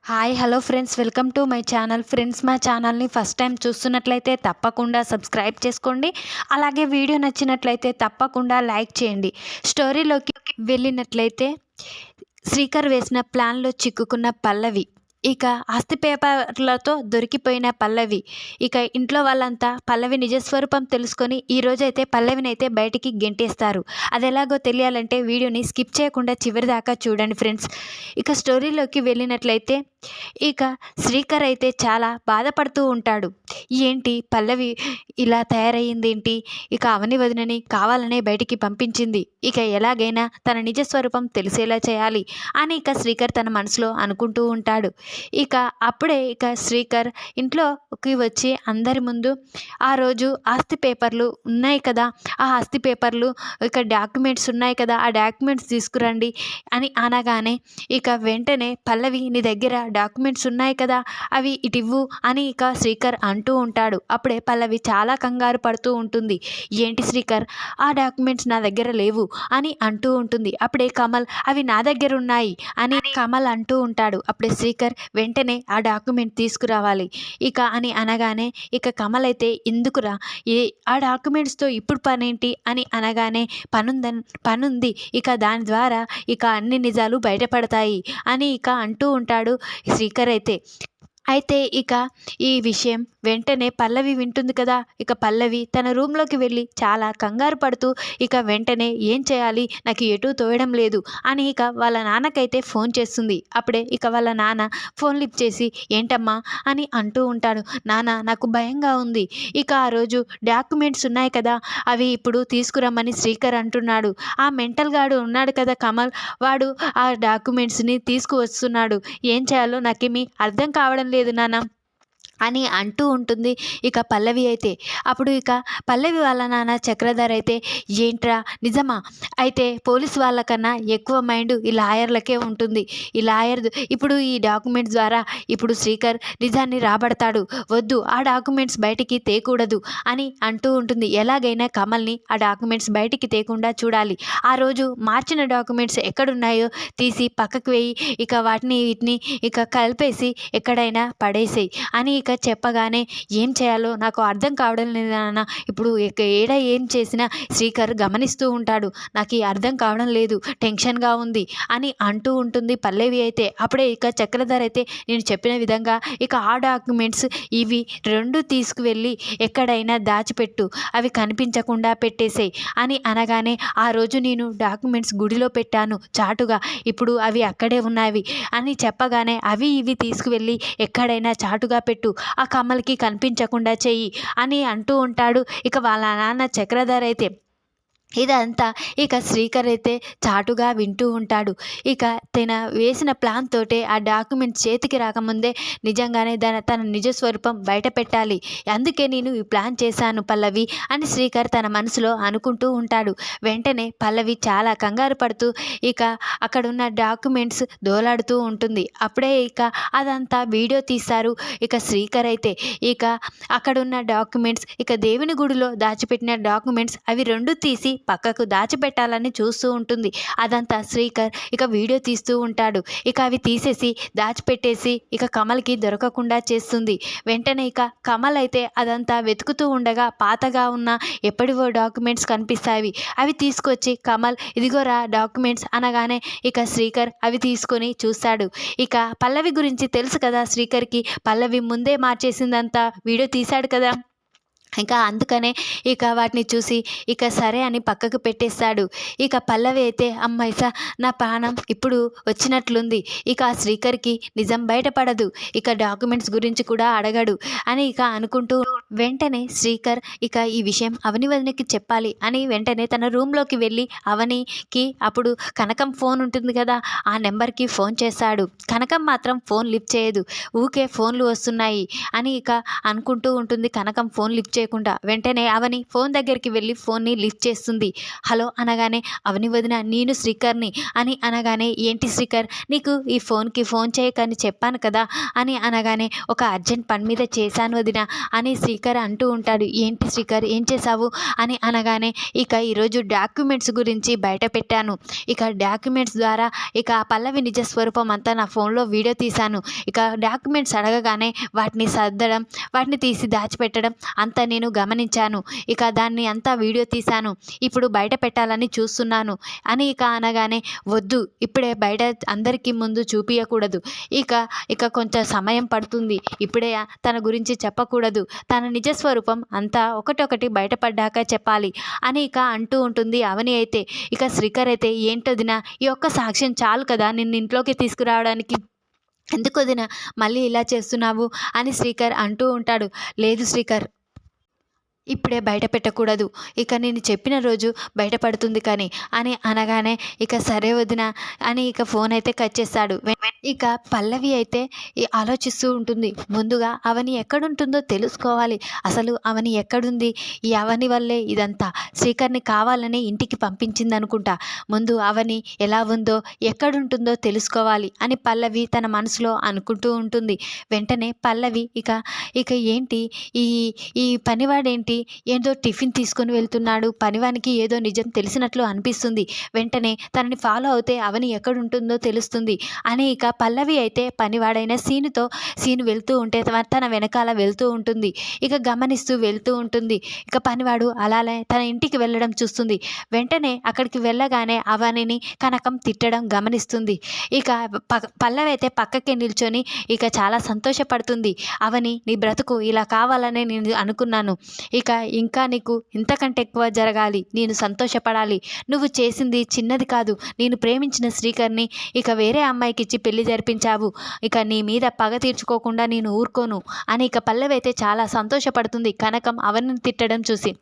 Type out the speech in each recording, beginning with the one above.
Hi hello friends, welcome to my channel. Friends, మా ఛానల్ని first time చూస్తున్నట్లయితే తప్పకుండా సబ్స్క్రైబ్ చేసుకోండి. అలాగే వీడియో నచ్చినట్లయితే తప్పకుండా లైక్ చేయండి. స్టోరీలోకి వెళ్ళినట్లయితే శ్రీకర్ వేసిన ప్లాన్లో చిక్కుకున్న పల్లవి, ఇక ఆస్తి పేపర్లతో దొరికిపోయిన పల్లవి, ఇక ఇంట్లో వాళ్ళంతా పల్లవి నిజస్వరూపం తెలుసుకొని ఈరోజైతే పల్లవినైతే బయటికి గెంటేస్తారు. అది ఎలాగో తెలియాలంటే వీడియోని స్కిప్ చేయకుండా చివరి దాకా చూడండి ఫ్రెండ్స్. ఇక స్టోరీలోకి వెళ్ళినట్లయితే ఇక శ్రీకర్ అయితే చాలా బాధపడుతూ ఉంటాడు. ఏంటి పల్లవి ఇలా తయారయ్యిందేంటి, ఇక అవని వదినని కావాలనే బయటికి పంపించింది, ఇక ఎలాగైనా తన నిజ స్వరూపం తెలిసేలా చేయాలి అని ఇక శ్రీకర్ తన మనసులో అనుకుంటూ ఉంటాడు. ఇక అప్పుడే ఇక శ్రీకర్ ఇంట్లోకి వచ్చి అందరి ముందు ఆ రోజు ఆస్తి పేపర్లు ఉన్నాయి కదా, ఆ ఆస్తి పేపర్లు ఇక డాక్యుమెంట్స్ ఉన్నాయి కదా, ఆ డాక్యుమెంట్స్ తీసుకురండి అని అనగానే ఇక వెంటనే పల్లవి, నీ దగ్గర డాక్యుమెంట్స్ ఉన్నాయి కదా, అవి ఇటివ్వు అని ఇక శ్రీకర్ అంటూ ఉంటాడు. అప్పుడే పల్లవి చాలా కంగారు పడుతూ ఉంటుంది. ఏంటి శ్రీకర్, ఆ డాక్యుమెంట్స్ నా దగ్గర లేవు అని అంటూ ఉంటుంది. అప్పుడే కమల్, అవి నా దగ్గర ఉన్నాయి అని కమల్ అంటూ ఉంటాడు. అప్పుడే శ్రీకర్, వెంటనే ఆ డాక్యుమెంట్ తీసుకురావాలి ఇక అని అనగానే ఇక కమల్ అయితే, ఎందుకురా, ఆ డాక్యుమెంట్స్తో ఇప్పుడు పనేంటి అని అనగానే పనుంది, ఇక దాని ద్వారా ఇక అన్ని నిజాలు బయటపడతాయి అని ఇక అంటూ ఉంటాడు శ్రీకర్ అయితే ఇక ఈ విషయం వెంటనే పల్లవి వింటుంది కదా. ఇక పల్లవి తన రూమ్లోకి వెళ్ళి చాలా కంగారు పడుతూ ఇక వెంటనే ఏం చేయాలి, నాకు ఎటూ తోయడం లేదు అని ఇక వాళ్ళ నాన్నకైతే ఫోన్ చేస్తుంది. అప్పుడే ఇక వాళ్ళ నాన్న ఫోన్ లిఫ్ట్ చేసి, ఏంటమ్మా అని అంటూ ఉంటాడు. నాన్న, నాకు భయంగా ఉంది, ఇక ఆ రోజు డాక్యుమెంట్స్ ఉన్నాయి కదా, అవి ఇప్పుడు తీసుకురమ్మని శ్రీకర్ అంటున్నాడు. ఆ మెంటల్ గాడు ఉన్నాడు కదా కమల్, వాడు ఆ డాక్యుమెంట్స్ని తీసుకువస్తున్నాడు. ఏం చేయాలో నాకేమీ అర్థం కావడం లేదు నాన్న అని అంటూ ఉంటుంది ఇక పల్లవి అయితే. అప్పుడు ఇక పల్లవి వాళ్ళ నాన్న చక్రధర్ అయితే, ఏంట్రా నిజమా, అయితే పోలీసు వాళ్ళకన్నా ఎక్కువ మైండ్ ఈ లాయర్లకే ఉంటుంది, ఈ లాయర్ ఇప్పుడు ఈ డాక్యుమెంట్స్ ద్వారా ఇప్పుడు శ్రీకర్ నిజాన్ని రాబడతాడు, వద్దు ఆ డాక్యుమెంట్స్ బయటికి తేకూడదు అని అంటూ ఉంటుంది. ఎలాగైనా కమల్ని ఆ డాక్యుమెంట్స్ బయటికి తేకుండా చూడాలి, ఆ రోజు మార్చిన డాక్యుమెంట్స్ ఎక్కడున్నాయో తీసి పక్కకు వేయి, ఇక వీటిని ఇక కలిపేసి ఎక్కడైనా పడేసేయి అని ఇక చెప్పగానే, ఏం చేయాలో నాకు అర్థం కావడం లేదు నాన్న, ఇప్పుడు ఏం చేసినా శ్రీకర్ గమనిస్తూ ఉంటాడు, నాకు అర్థం కావడం లేదు, టెన్షన్గా ఉంది అని అంటూ ఉంటుంది పల్లవి అయితే. అప్పుడే ఇక చక్రధర్ అయితే, నేను చెప్పిన విధంగా ఇక ఆ డాక్యుమెంట్స్ ఇవి రెండు తీసుకువెళ్ళి ఎక్కడైనా దాచిపెట్టు, అవి కనిపించకుండా పెట్టేసేయి అని అనగానే, ఆ రోజు నేను డాక్యుమెంట్స్ గుడిలో పెట్టాను చాటుగా, ఇప్పుడు అవి అక్కడే ఉన్నవి అని చెప్పగానే, అవి ఇవి తీసుకువెళ్ళి ఎక్కడైనా చాటుగా పెట్టు, ఆ కమల్కి కనిపించకుండా చెయ్యి అని అంటూ ఉంటాడు ఇక వాళ్ళ నాన్న చక్రధర్ అయితే. ఇదంతా ఇక శ్రీకర్ అయితే చాటుగా వింటూ ఉంటాడు. ఇక తన వేసిన ప్లాన్ తోటే ఆ డాక్యుమెంట్ చేతికి రాకముందే నిజంగానే తన నిజ స్వరూపం బయట పెట్టాలి, అందుకే నేను ఈ ప్లాన్ చేశాను పల్లవి అని శ్రీకర్ తన మనసులో అనుకుంటూ ఉంటాడు. వెంటనే పల్లవి చాలా కంగారు పడుతూ ఇక అక్కడున్న డాక్యుమెంట్స్ దోలాడుతూ ఉంటుంది. అప్పుడే ఇక అదంతా వీడియో తీశారు ఇక శ్రీకర్ అయితే. ఇక అక్కడున్న డాక్యుమెంట్స్, ఇక దేవుని గుడిలో దాచిపెట్టిన డాక్యుమెంట్స్, అవి రెండు తీసి పక్కకు దాచిపెట్టాలని చూస్తూ ఉంటుంది. అదంతా శ్రీకర్ ఇక వీడియో తీస్తూ ఉంటాడు. ఇక అవి తీసేసి దాచిపెట్టేసి ఇక కమల్కి దొరకకుండా చేస్తుంది. వెంటనే ఇక కమల్ అయితే అదంతా వెతుకుతూ ఉండగా పాతగా ఉన్న ఎప్పటివో డాక్యుమెంట్స్ కనిపిస్తాయి. అవి తీసుకొచ్చి కమల్, ఇదిగోరా డాక్యుమెంట్స్ అనగానే ఇక శ్రీకర్ అవి తీసుకొని చూస్తాడు. ఇక పల్లవి గురించి తెలుసు కదా శ్రీకర్కి, పల్లవి ముందే మార్చేసిందంతా వీడియో తీశాడు కదా, ఇంకా అందుకనే ఇక వాటిని చూసి ఇక సరే అని పక్కకు పెట్టేస్తాడు. ఇక పల్లవి అయితే, అమ్మాయిసా నా ప్రాణం ఇప్పుడు వచ్చినట్లుంది, ఇక ఆ శ్రీకర్కి నిజం బయటపడదు, ఇక డాక్యుమెంట్స్ గురించి కూడా అడగడు అని ఇక అనుకుంటూ వెంటనే శ్రీకర్ ఇక ఈ విషయం అవని వదినకి చెప్పాలి అని వెంటనే తన రూమ్లోకి వెళ్ళి అవనికి అప్పుడు కనకం ఫోన్ ఉంటుంది కదా, ఆ నెంబర్కి ఫోన్ చేశాడు. కనకం మాత్రం ఫోన్ లిఫ్ట్ చేయదు, ఊకే ఫోన్లు వస్తున్నాయి అని ఇక అనుకుంటూ ఉంటుంది. కనకం ఫోన్ లిఫ్ట్ చేయకుండా వెంటనే అవని ఫోన్ దగ్గరికి వెళ్ళి ఫోన్ని లిఫ్ట్ చేస్తుంది. హలో అనగానే, అవని వదిన నేను శ్రీకర్ని అని అనగానే, ఏంటి శ్రీకర్ నీకు ఈ ఫోన్కి ఫోన్ చేయకని చెప్పాను కదా అని అనగానే, ఒక అర్జెంట్ పని మీద చేశాను వదిన అని శ్రీకర్ అంటూ ఉంటాడు. ఏంటి శ్రీకర్ ఏం చేశావు అని అనగానే, ఇక ఈరోజు డాక్యుమెంట్స్ గురించి బయట పెట్టాను. ఇక డాక్యుమెంట్స్ ద్వారా ఇక పల్లవి నిజ స్వరూపం అంతా నా ఫోన్లో వీడియో తీశాను. ఇక డాక్యుమెంట్స్ అడగగానే వాటిని సర్దడం, వాటిని తీసి దాచిపెట్టడం అంతా నేను గమనించాను. ఇక దాన్ని అంతా వీడియో తీశాను. ఇప్పుడు బయట పెట్టాలని చూస్తున్నాను అని ఇక అనగానే, వద్దు ఇప్పుడే బయట అందరికీ ముందు చూపించకూడదు. ఇక కొంచెం సమయం పడుతుంది. ఇప్పుడే తన గురించి చెప్పకూడదు. తన నిజ స్వరూపం అంతా ఒకటొకటి బయటపడ్డాక చెప్పాలి అని ఇక అంటూ ఉంటుంది అవని అయితే. ఇక శ్రీకర్ అయితే, ఏంటొదినా ఈ ఒక్క సాక్ష్యం చాలు కదా నిన్ను ఇంట్లోకి తీసుకురావడానికి, ఎందుకు వదినా మళ్ళీ ఇలా చేస్తున్నావు అని శ్రీకర్ అంటూ ఉంటాడు. లేదు శ్రీకర్ ఇప్పుడే బయట పెట్టకూడదు. ఇక నేను చెప్పిన రోజు బయటపడుతుంది కానీ అని అనగానే, ఇక సరే వదిన అని ఇక ఫోన్ అయితే కట్ చేస్తాడు. ఇక పల్లవి అయితే ఆలోచిస్తూ ఉంటుంది. ముందుగా అవని ఎక్కడుంటుందో తెలుసుకోవాలి. అసలు అవని ఎక్కడుంది? ఈ అవని వల్లే ఇదంతా. శ్రీకర్ని కావాలని ఇంటికి పంపించింది అనుకుంటా. ముందు అవని ఎలా ఉందో ఎక్కడుంటుందో తెలుసుకోవాలి అని పల్లవి తన మనసులో అనుకుంటూ ఉంటుంది. వెంటనే పల్లవి ఇక ఏంటి ఈ పనివాడేంటి ఏదో టిఫిన్ తీసుకొని వెళ్తున్నాడు, పనివానికి ఏదో నిజం తెలిసినట్లు అనిపిస్తుంది. వెంటనే తనని ఫాలో అవుతే అవని ఎక్కడుంటుందో తెలుస్తుంది అని ఇక పల్లవి అయితే పనివాడైన సీను వెళ్తూ ఉంటే తన వెనకాల వెళ్తూ ఉంటుంది. ఇక గమనిస్తూ వెళ్తూ ఉంటుంది. ఇక పనివాడు అలానే తన ఇంటికి వెళ్ళడం చూస్తుంది. వెంటనే అక్కడికి వెళ్ళగానే అవనిని కనకం తిట్టడం గమనిస్తుంది. ఇక పల్లవి అయితే పక్కకి నిల్చొని ఇక చాలా సంతోషపడుతుంది. అవని నీ బ్రతుకు ఇలా కావాలనే నేను అనుకున్నాను. ఇంకా నీకు ఇంతకంటే ఎక్కువ జరగాలి, నేను సంతోషపడాలి. నువ్వు చేసింది చిన్నది కాదు. నేను ప్రేమించిన శ్రీకర్ని ఇక వేరే అమ్మాయికి ఇచ్చి పెళ్లి జరిపించావు. ఇక నీ మీద పగ తీర్చుకోకుండా నేను ఊరుకోను అని ఇక పల్లవి అయితే చాలా సంతోషపడుతుంది కనకం అవనిని తిట్టడం చూసి.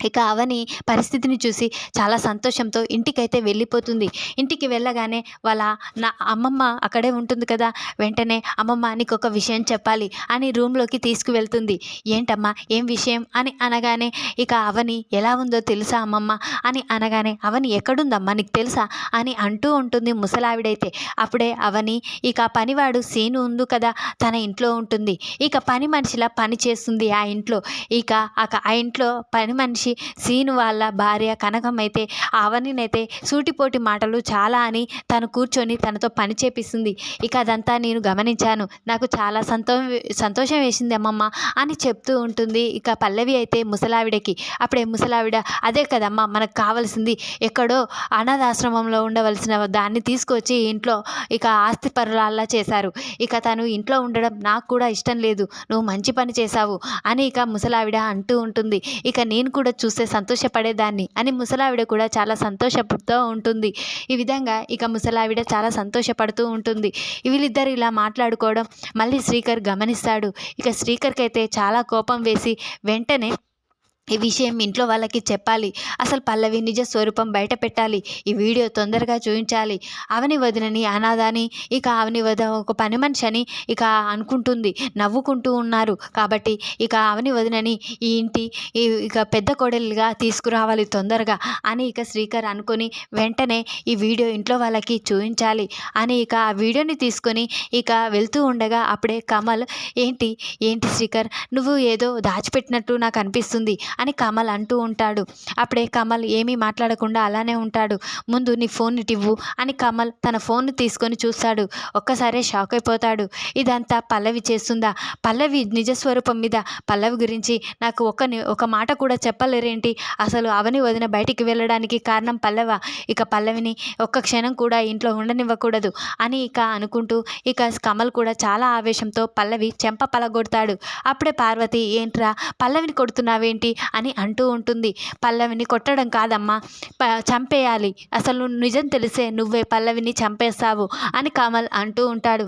ఇక అవని పరిస్థితిని చూసి చాలా సంతోషంతో ఇంటికైతే వెళ్ళిపోతుంది. ఇంటికి వెళ్ళగానే నా అమ్మమ్మ అక్కడే ఉంటుంది కదా. వెంటనే అమ్మమ్మ నీకు ఒక విషయం చెప్పాలి అని రూమ్లోకి తీసుకువెళ్తుంది. ఏంటమ్మా ఏం విషయం అని అనగానే, ఇక అవని ఎలా ఉందో తెలుసా అమ్మమ్మ అని అనగానే, అవని ఎక్కడుందమ్మా నీకు తెలుసా అని అంటూ ఉంటుంది ముసలావిడైతే. అప్పుడే అవని ఇక పనివాడు సీను ఉంది కదా తన ఇంట్లో ఉంటుంది. ఇక పని మనిషిలా పని చేస్తుంది ఆ ఇంట్లో. ఆ ఇంట్లో పని మనిషి సీను వాళ్ళ భార్య కనకం అయితే అవనినైతే సూటిపోటి మాటలు చాలా అని తను కూర్చొని తనతో పని చేపిస్తుంది. ఇక అదంతా నేను గమనించాను. నాకు చాలా సంతోషం వేసింది అమ్మమ్మ అని చెప్తూ ఉంటుంది ఇక పల్లవి అయితే ముసలావిడకి. అప్పుడే ముసలావిడ, అదే కదమ్మా మనకు కావాల్సింది, ఎక్కడో అనాథాశ్రమంలో ఉండవలసిన దాన్ని తీసుకొచ్చి ఇంట్లో ఇక ఆస్తి పరులాల్లా చేశారు. ఇక తను ఇంట్లో ఉండడం నాకు కూడా ఇష్టం లేదు, నువ్వు మంచి పని చేశావు అని ఇక ముసలావిడ అంటూ ఉంటుంది. ఇక నేను కూడా చూస్తే సంతోషపడేదాన్ని అని ముసలావిడ కూడా చాలా సంతోషపడుతూ ఉంటుంది. ఈ విధంగా ఇక ముసలావిడ చాలా సంతోషపడుతూ ఉంటుంది. వీళ్ళిద్దరు ఇలా మాట్లాడుకోవడం మళ్ళీ శ్రీకర్ గమనిస్తాడు. ఇక శ్రీకర్కి అయితే చాలా కోపం వేసి వెంటనే ఈ విషయం ఇంట్లో వాళ్ళకి చెప్పాలి, అసలు పల్లవి నిజ స్వరూపం బయట పెట్టాలి, ఈ వీడియో తొందరగా చూపించాలి. అవని వదినని అనాథని ఇక అవని వదిన ఒక పని మనిషి అని ఇక అనుకుంటుంది, నవ్వుకుంటూ ఉన్నారు. కాబట్టి ఇక అవని వదినని ఈ ఇంటి ఇక పెద్ద కోడలిగా తీసుకురావాలి తొందరగా అని ఇక శ్రీకర్ అనుకొని వెంటనే ఈ వీడియో ఇంట్లో వాళ్ళకి చూపించాలి అని ఇక ఆ వీడియోని తీసుకొని ఇక వెళ్తూ ఉండగా అప్పుడే కమల్, ఏంటి శ్రీకర్ నువ్వు ఏదో దాచిపెట్టినట్టు నాకు అనిపిస్తుంది అని కమల్ అంటూ ఉంటాడు. అప్పుడే కమల్ ఏమీ మాట్లాడకుండా అలానే ఉంటాడు. ముందు నీ ఫోన్ ఇవ్వు అని కమల్ తన ఫోన్ తీసుకొని చూస్తాడు. ఒక్కసారే షాక్ అయిపోతాడు. ఇదంతా పల్లవి చేస్తుందా? పల్లవి నిజస్వరూపం మీద పల్లవి గురించి నాకు ఒక మాట కూడా చెప్పలేరేంటి? అసలు అవని వదిన బయటికి వెళ్ళడానికి కారణం పల్లవ. ఇక పల్లవిని ఒక్క క్షణం కూడా ఇంట్లో ఉండనివ్వకూడదు అని ఇక అనుకుంటూ ఇక కమల్ కూడా చాలా ఆవేశంతో పల్లవి చెంప పలగొడతాడు. అప్పుడే పార్వతి, ఏంట్రా పల్లవిని కొడుతున్నావేంటి అని అంటూ ఉంటుంది. పల్లవిని కొట్టడం కాదమ్మా, చంపేయాలి, అసలు నిజం తెలిసే నువ్వే పల్లవిని చంపేస్తావు అని కమల్ అంటూ ఉంటాడు.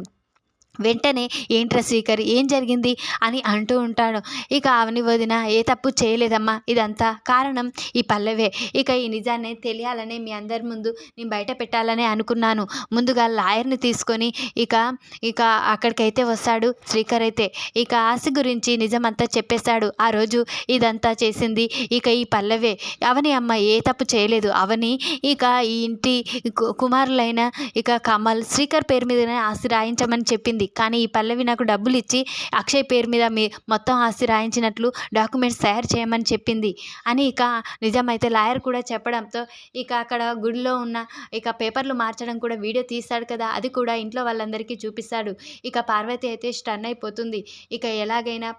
వెంటనే ఏంట్రా శ్రీకర్ ఏం జరిగింది అని అంటూ ఉంటాడు. ఇక అవని వదిన ఏ తప్పు చేయలేదమ్మా, ఇదంతా కారణం ఈ పల్లవే. ఇక ఈ నిజాన్ని తెలియాలని మీ అందరి ముందు నేను బయట పెట్టాలని అనుకున్నాను. ముందుగా లాయర్ని తీసుకొని ఇక ఇక అక్కడికైతే వస్తాడు శ్రీకర్ అయితే. ఇక ఆశ గురించి నిజమంతా చెప్పేశాడు. ఆ రోజు ఇదంతా చేసింది ఇక ఈ పల్లవే. అవని అమ్మ ఏ తప్పు చేయలేదు. అవని ఇక ఈ ఇంటి కుమారులైన ఇక కమల్ శ్రీకర్ పేరు మీదనే ఆస్తి రాయించమని చెప్పింది. కానీ ఈ పల్లవి నాకు డబ్బులు ఇచ్చి అక్షయ్ పేరు మీద మొత్తం ఆస్తి రాయించినట్లు డాక్యుమెంట్స్ తయారు చేయమని చెప్పింది అని ఇక నిజమైతే లాయర్ కూడా చెప్పడంతో ఇక అక్కడ గుడిలో ఉన్న ఇక పేపర్లు మార్చడం కూడా వీడియో తీస్తాడు కదా, అది కూడా ఇంట్లో వాళ్ళందరికీ చూపిస్తాడు. ఇక పార్వతి అయితే స్టన్ అయిపోతుంది. ఇక ఎలాగైనా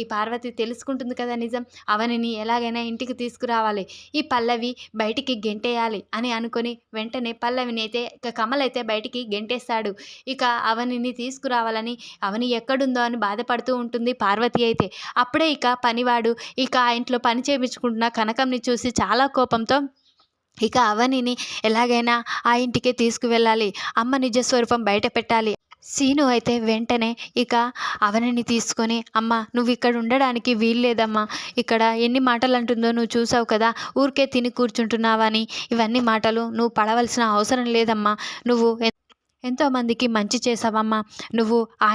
ఈ పార్వతి తెలుసుకుంటుంది కదా నిజం, అవనిని ఎలాగైనా ఇంటికి తీసుకురావాలి, ఈ పల్లవి బయటికి గెంటేయాలి అని అనుకొని వెంటనే పల్లవిని అయితే ఇక కమల్ అయితే బయటికి గెంటేస్తాడు. ఇక అవనిని తీసుకురావాలని అవని ఎక్కడుందో అని బాధపడుతూ ఉంటుంది పార్వతి అయితే. అప్పుడే ఇక పనివాడు ఇక ఆ ఇంట్లో పని చేయించుకుంటున్న కనకంని చూసి చాలా కోపంతో ఇక అవనిని ఎలాగైనా ఆ ఇంటికే తీసుకువెళ్ళాలి, అమ్మ నిజస్వరూపం బయట పెట్టాలి. సీను అయితే వెంటనే ఇక అవనిని తీసుకొని అమ్మ నువ్వు ఇక్కడ ఉండడానికి వీల్లేదమ్మా, ఇక్కడ ఎన్ని మాటలు అంటుందో నువ్వు చూసావు కదా, ఊరికే తిని కూర్చుంటున్నావని ఇవన్నీ మాటలు నువ్వు పడవలసిన అవసరం లేదమ్మా, నువ్వు ఎంతోమందికి మంచి చేసావమ్మా, నువ్వు ఆ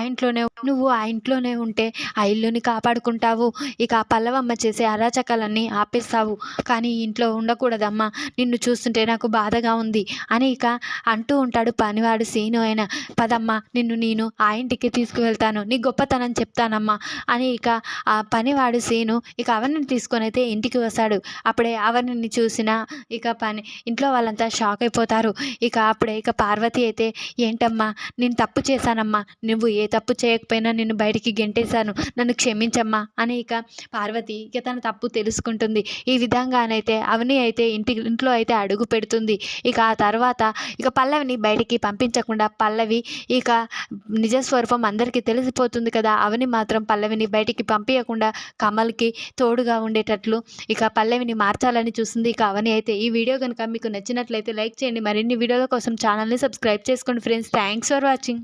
ఇంట్లోనే ఉంటే ఆ ఇల్లుని కాపాడుకుంటావు, ఇక ఆ పల్లవమ్మ చేసే అరాచకాలన్నీ ఆపేస్తావు, కానీ ఈ ఇంట్లో ఉండకూడదమ్మా, నిన్ను చూస్తుంటే నాకు బాధగా ఉంది అని ఇక అంటూ ఉంటాడు పనివాడు సీను అయినా. పదమ్మా నేను ఆ ఇంటికి తీసుకువెళ్తాను, నీ గొప్పతనం చెప్తానమ్మా అని ఇక ఆ పనివాడు సీను ఇక అవనిని తీసుకొని అయితే ఇంటికి వస్తాడు. అప్పుడే అవనిని చూసిన ఇక ఇంట్లో వాళ్ళంతా షాక్ అయిపోతారు. ఇక అప్పుడే ఇక పార్వతి అయితే ఏంటమ్మా నేను తప్పు చేశానమ్మా, నువ్వు ఏ తప్పు చేయకపోయినా నిన్ను బయటికి గెంటేశాను, నన్ను క్షమించమ్మా అని ఇక పార్వతి ఇక తన తప్పు తెలుసుకుంటుంది. ఈ విధంగానైతే అవని అయితే ఇంట్లో అయితే అడుగు పెడుతుంది. ఇక ఆ తర్వాత ఇక పల్లవిని బయటికి పంపించకుండా పల్లవి ఇక నిజస్వరూపం అందరికీ తెలిసిపోతుంది కదా, అవని మాత్రం పల్లవిని బయటికి పంపించకుండా కమల్కి తోడుగా ఉండేటట్లు ఇక పల్లవిని మార్చాలని చూస్తుంది ఇక అవని అయితే. ఈ వీడియో కనుక మీకు నచ్చినట్లయితే లైక్ చేయండి, మరిన్ని వీడియోల కోసం ఛానల్ని సబ్స్క్రైబ్ చేసుకోండి ఫ్రెండ్స్. Thanks for watching.